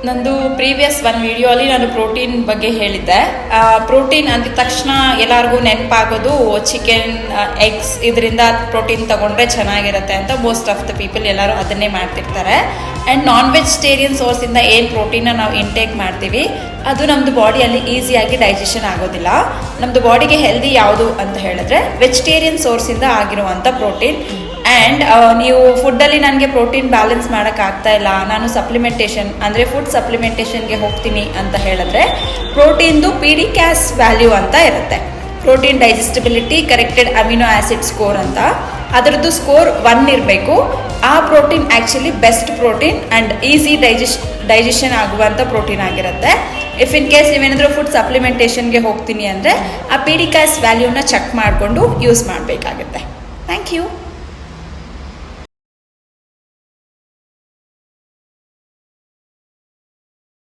ನಂದು ಪ್ರೀವಿಯಸ್ ಒಂದು ವಿಡಿಯೋಲಿ ನಾನು ಪ್ರೋಟೀನ್ ಬಗ್ಗೆ ಹೇಳಿದ್ದೆ. ಪ್ರೋಟೀನ್ ಅಂದ ತಕ್ಷಣ ಎಲ್ಲರಿಗೂ ನೆನಪಾಗೋದು ಚಿಕನ್, ಎಗ್ಸ್, ಇದರಿಂದ ಪ್ರೋಟೀನ್ ತಗೊಂಡ್ರೆ ಚೆನ್ನಾಗಿರುತ್ತೆ ಅಂತ ಮೋಸ್ಟ್ ಆಫ್ ದ ಪೀಪಲ್ ಎಲ್ಲರೂ ಅದನ್ನೇ ಮಾಡ್ತಿರ್ತಾರೆ. ಆ್ಯಂಡ್ ನಾನ್ ವೆಜಿಟೇರಿಯನ್ ಸೋರ್ಸಿಂದ ಏನು ಪ್ರೋಟೀನ್ನ ನಾವು ಇಂಟೇಕ್ ಮಾಡ್ತೀವಿ ಅದು ನಮ್ಮದು ಬಾಡಿಯಲ್ಲಿ ಈಸಿಯಾಗಿ ಡೈಜೆಷನ್ ಆಗೋದಿಲ್ಲ. ನಮ್ಮದು ಬಾಡಿಗೆ ಹೆಲ್ದಿ ಯಾವುದು ಅಂತ ಹೇಳಿದ್ರೆ ವೆಜಿಟೇರಿಯನ್ ಸೋರ್ಸಿಂದ ಆಗಿರುವಂಥ ಪ್ರೋಟೀನ್. ಆ್ಯಂಡ್ ನೀವು ಫುಡ್ಡಲ್ಲಿ ನನಗೆ ಪ್ರೋಟೀನ್ ಬ್ಯಾಲೆನ್ಸ್ ಮಾಡೋಕ್ಕಾಗ್ತಾ ಇಲ್ಲ, ನಾನು ಸಪ್ಲಿಮೆಂಟೇಷನ್ ಅಂದರೆ ಫುಡ್ ಸಪ್ಲಿಮೆಂಟೇಷನ್ಗೆ ಹೋಗ್ತೀನಿ ಅಂತ ಹೇಳಿದ್ರೆ ಪ್ರೋಟೀನ್ದು PDCAS ವ್ಯಾಲ್ಯೂ ಅಂತ ಇರುತ್ತೆ. Protein digestibility corrected amino acid score ಅಂತ. ಅದರದ್ದು ಸ್ಕೋರ್ 1 ಇರಬೇಕು. ಆ protein actually best protein and easy digestion ಆಗುವಂಥ ಪ್ರೋಟೀನ್ ಆಗಿರುತ್ತೆ. ಇಫ್ ಇನ್ ಕೇಸ್ ನೀವೇನಾದರೂ ಫುಡ್ ಸಪ್ಲಿಮೆಂಟೇಷನ್ಗೆ ಹೋಗ್ತೀನಿ ಅಂದರೆ ಆ PDCAS ವ್ಯಾಲ್ಯೂನ ಚೆಕ್ ಮಾಡಿಕೊಂಡು ಯೂಸ್ ಮಾಡಬೇಕಾಗುತ್ತೆ. Thank you.